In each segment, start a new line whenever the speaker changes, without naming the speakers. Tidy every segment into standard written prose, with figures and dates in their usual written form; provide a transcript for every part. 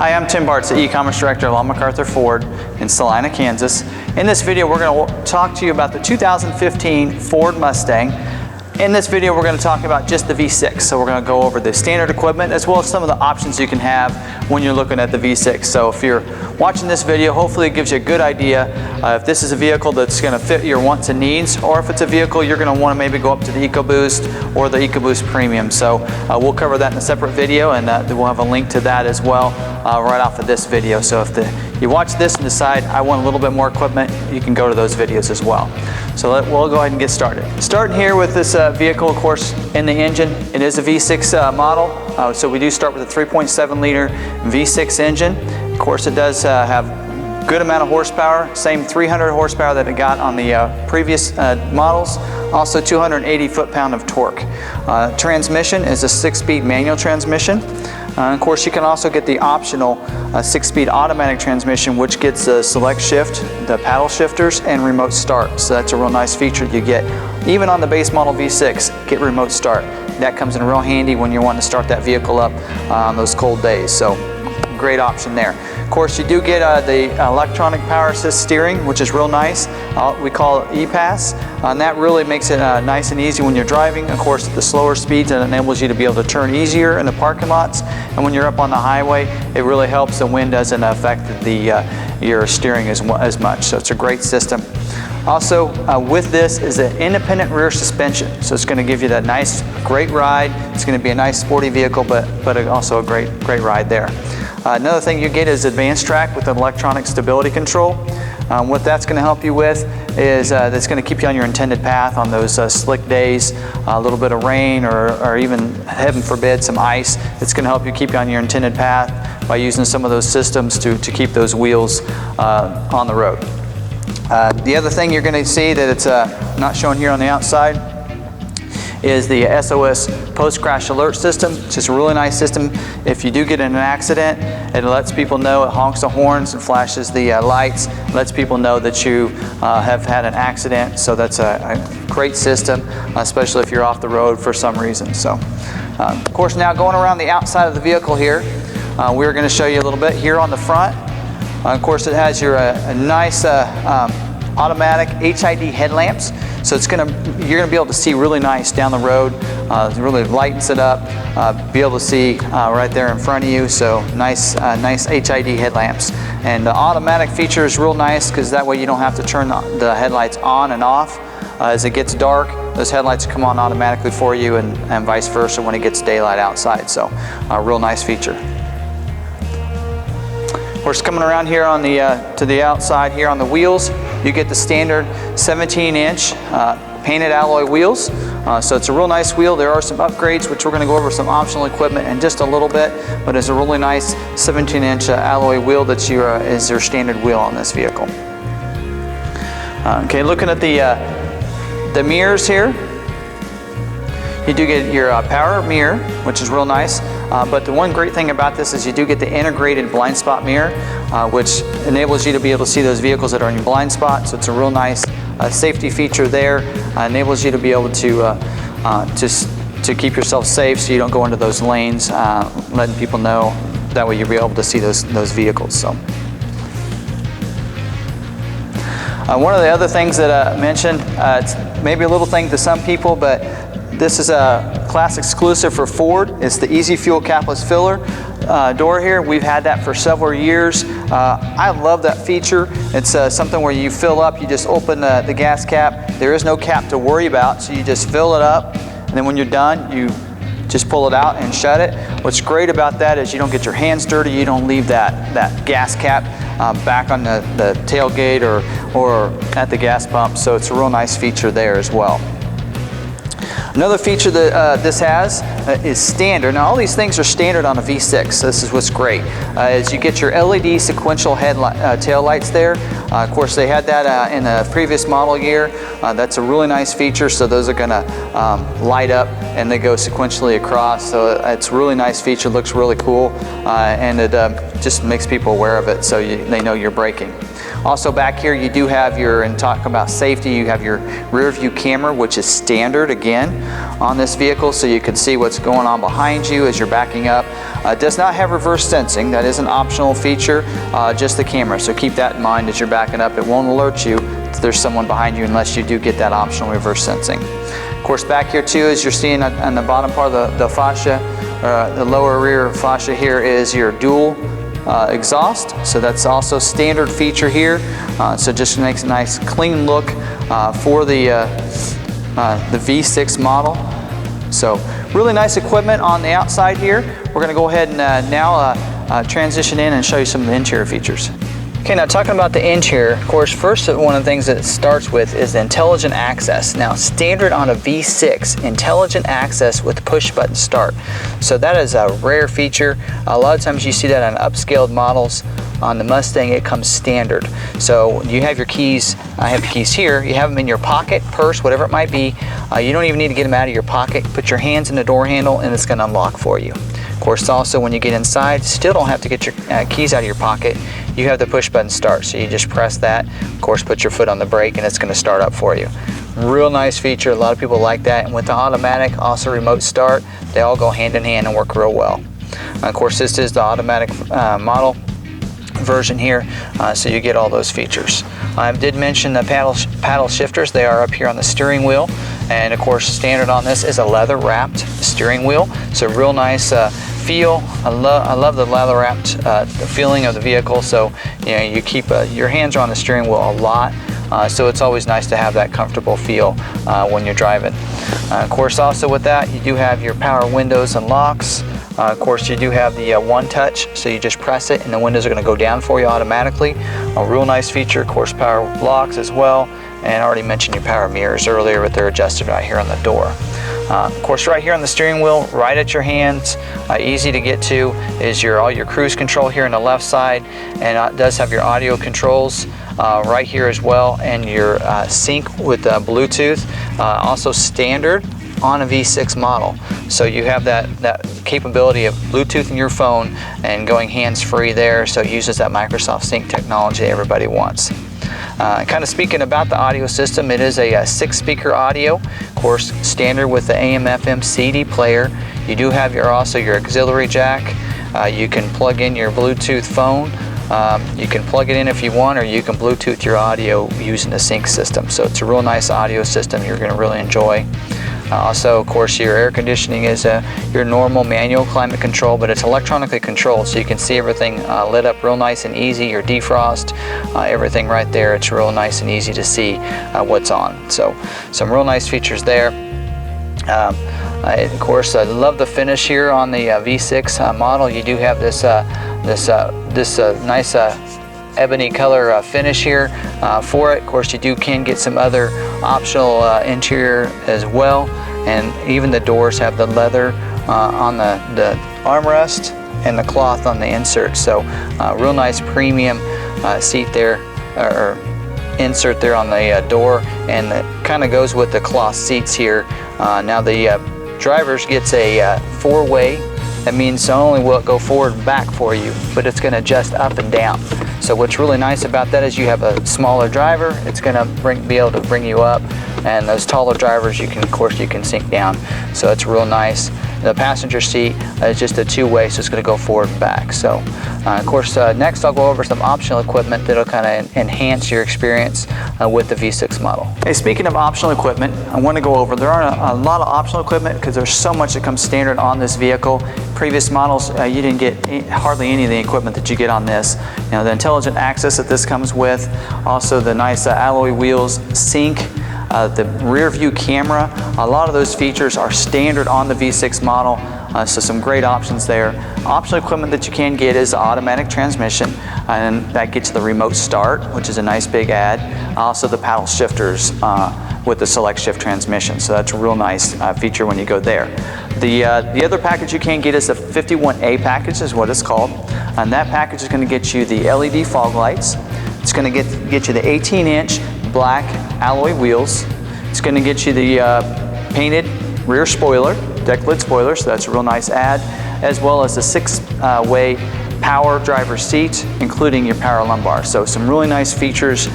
Hi, I'm Tim Bartz, the e-commerce director of McArthur Ford in Salina, Kansas. In this video, we're going to talk to you about the 2015 Ford Mustang. In this video, we're going to talk about just the V6. So we're going to go over the standard equipment as well as some of the options you can have when you're looking at the V6. So if you're watching this video, hopefully it gives you a good idea if this is a vehicle that's going to fit your wants and needs, or if it's a vehicle you're going to want to maybe go up to the EcoBoost or the EcoBoost Premium. So we'll cover that in a separate video, and we'll have a link to that as well right off of this video. So if you watch this and decide I want a little bit more equipment, you can go to those videos as well. So we'll go ahead and get started. Starting here with this vehicle, of course, in the engine, it is a V6 model. So we do start with a 3.7 liter V6 engine. Of course, it does have good amount of horsepower, same 300 horsepower that it got on the previous models. Also 280 foot-pound of torque. Transmission is a 6-speed manual transmission. Of course, you can also get the optional 6-speed automatic transmission, which gets the select shift, the paddle shifters, and remote start. So that's a real nice feature you get. Even on the base model V6, get remote start. That comes in real handy when you're wanting to start that vehicle up on those cold days. So great option there. Of course, you do get the electronic power assist steering, which is real nice. We call it E-Pass, and that really makes it nice and easy when you're driving. Of course, at the slower speeds, it enables you to be able to turn easier in the parking lots, and when you're up on the highway, it really helps the wind doesn't affect your steering as much. So it's a great system. Also, with this is an independent rear suspension, so it's going to give you that nice, great ride. It's going to be a nice sporty vehicle, but also a great ride there. Another thing you get is advanced track with an electronic stability control. What that's going to help you with is that's going to keep you on your intended path on those slick days, a little bit of rain or even, heaven forbid, some ice. It's going to help you keep you on your intended path by using some of those systems to keep those wheels on the road. The other thing you're going to see that it's not shown here on the outside is the SOS post-crash alert system. It's just a really nice system. If you do get in an accident, it lets people know, it honks the horns and flashes the lights, lets people know that you have had an accident. So that's a great system, especially if you're off the road for some reason. So, of course, now going around the outside of the vehicle here, we're going to show you a little bit here on the front. Of course, it has your nice automatic HID headlamps. So you're going to be able to see really nice down the road. It really lightens it up. Be able to see right there in front of you. So nice HID headlamps. And the automatic feature is real nice because that way you don't have to turn the headlights on and off. As it gets dark, those headlights come on automatically for you, and vice versa when it gets daylight outside. So a real nice feature. Of course, coming around here on to the outside here on the wheels, you get the standard 17-inch painted alloy wheels. So it's a real nice wheel. There are some upgrades, which we're going to go over some optional equipment in just a little bit, but it's a really nice 17-inch alloy wheel that's is your standard wheel on this vehicle. Okay, looking at the mirrors here, you do get your power mirror, which is real nice. But the one great thing about this is you do get the integrated blind spot mirror, which enables you to be able to see those vehicles that are in your blind spot. So it's a real nice safety feature there. Enables you to be able to keep yourself safe so you don't go into those lanes, letting people know. That way you'll be able to see those vehicles. So. One of the other things that I mentioned, it's maybe a little thing to some people, but this is a class exclusive for Ford. It's the Easy Fuel capless filler door here. We've had that for several years. I love that feature. It's something where you fill up, you just open the gas cap. There is no cap to worry about, so you just fill it up, and then when you're done, you just pull it out and shut it. What's great about that is you don't get your hands dirty, you don't leave that gas cap back on the tailgate or at the gas pump, so it's a real nice feature there as well. Another feature that this has is standard. Now all these things are standard on a V6, so this is what's great. Is you get your LED sequential tail lights there. Of course they had that in a previous model year. That's a really nice feature, so those are going to light up and they go sequentially across. So it's a really nice feature, looks really cool, and it just makes people aware of it so they know you're braking. Also back here you do have your, and talk about safety, you have your rear view camera, which is standard again. on this vehicle so you can see what's going on behind you as you're backing up. It does not have reverse sensing. That is an optional feature, just the camera. So keep that in mind as you're backing up. It won't alert you if there's someone behind you unless you do get that optional reverse sensing. Of course, back here too, as you're seeing on the bottom part of the fascia, the lower rear fascia here is your dual exhaust. So that's also standard feature here. So just makes a nice clean look for the V6 model. So really nice equipment on the outside here. We're going to go ahead and now transition in and show you some of the interior features. Okay, now talking about the interior, of course, first one of the things that it starts with is the intelligent access. Now, standard on a V6, intelligent access with push button start. So that is a rare feature. A lot of times you see that on upscaled models. On the Mustang, it comes standard. So you have your keys. I have the keys here. You have them in your pocket, purse, whatever it might be. You don't even need to get them out of your pocket. Put your hands in the door handle and it's going to unlock for you. Of course, also when you get inside, still don't have to get your keys out of your pocket. You have the push button start, so you just press that. Of course, put your foot on the brake and it's going to start up for you. Real nice feature. A lot of people like that. And with the automatic, also remote start, they all go hand in hand and work real well. Of course, this is the automatic model version here, so you get all those features. I did mention the paddle shifters. They are up here on the steering wheel, and of course standard on this is a leather wrapped steering wheel, so real nice feel. I love the leather wrapped feeling of the vehicle. So you know, you keep your hands are on the steering wheel a lot, so it's always nice to have that comfortable feel when you're driving. Of course, also with that, you do have your power windows and locks. Of course, you do have the one touch, so you just press it and the windows are going to go down for you automatically. A real nice feature. Of course, power locks as well, and I already mentioned your power mirrors earlier, but they're adjusted right here on the door. Of course, right here on the steering wheel, right at your hands, easy to get to, is all your cruise control here on the left side, and it does have your audio controls right here as well, and your sync with Bluetooth, also standard on a V6 model. So you have that capability of Bluetooth in your phone and going hands-free there, so it uses that Microsoft Sync technology everybody wants. Kind of speaking about the audio system, it is a 6-speaker audio, of course standard with the AM/FM CD player. You do have also your auxiliary jack. You can plug in your Bluetooth phone. You can plug it in if you want, or you can Bluetooth your audio using the sync system. So it's a real nice audio system you're going to really enjoy. Also, of course, your air conditioning is your normal manual climate control, but it's electronically controlled, so you can see everything lit up real nice and easy. Your defrost, everything right there, it's real nice and easy to see what's on. So some real nice features there. Of course, I love the finish here on the V6 model. You do have this nice ebony color finish here for it. Of course, you can get some other optional interior as well, and even the doors have the leather on the armrest and the cloth on the insert. So real nice premium seat there, or insert there on the door, and it kind of goes with the cloth seats here. Now the drivers gets a 4-way. That means not only will it go forward and back for you, but it's going to adjust up and down. So what's really nice about that is you have a smaller driver, it's going to be able to bring you up, and those taller drivers, of course you can sink down. So it's real nice. The passenger seat is just a 2-way, so it's going to go forward and back. So of course, next I'll go over some optional equipment that'll kind of enhance your experience with the V6 model. Hey, speaking of optional equipment, I want to go over, there aren't a lot of optional equipment because there's so much that comes standard on this vehicle. Previous models, you didn't get hardly any of the equipment that you get on this. You know, the intelligent access that this comes with, also the nice alloy wheels, sync, the rear view camera. A lot of those features are standard on the V6 model, so some great options there. Optional equipment that you can get is the automatic transmission, and that gets the remote start, which is a nice big add. Also the paddle shifters with the select shift transmission, so that's a real nice feature when you go there. The other package you can get is the 51A package, is what it's called, and that package is going to get you the LED fog lights. It's going to get you the 18-inch black alloy wheels. It's going to get you the painted rear spoiler, deck lid spoiler, so that's a real nice add, as well as the 6-way power driver seat, including your power lumbar. So some really nice features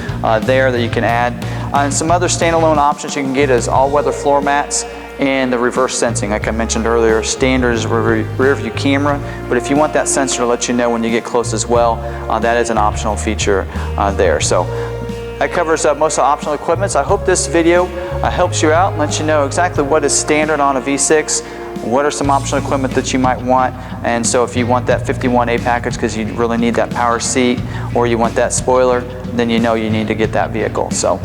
there that you can add. And some other standalone options you can get is all-weather floor mats and the reverse sensing. Like I mentioned earlier, standard is rear view camera, but if you want that sensor to let you know when you get close as well, that is an optional feature there. So that covers most of the optional equipment. So I hope this video helps you out and lets you know exactly what is standard on a V6, what are some optional equipment that you might want. And so if you want that 51A package because you really need that power seat, or you want that spoiler, then you know you need to get that vehicle. So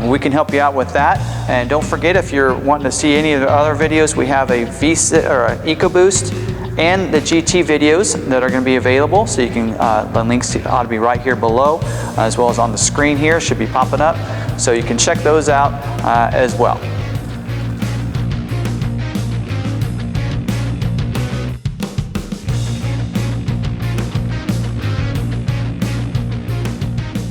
we can help you out with that. And don't forget, if you're wanting to see any of the other videos, we have a V6 or an EcoBoost and the GT videos that are going to be available. So you can, the links ought to be right here below, as well as on the screen here, should be popping up. So you can check those out as well.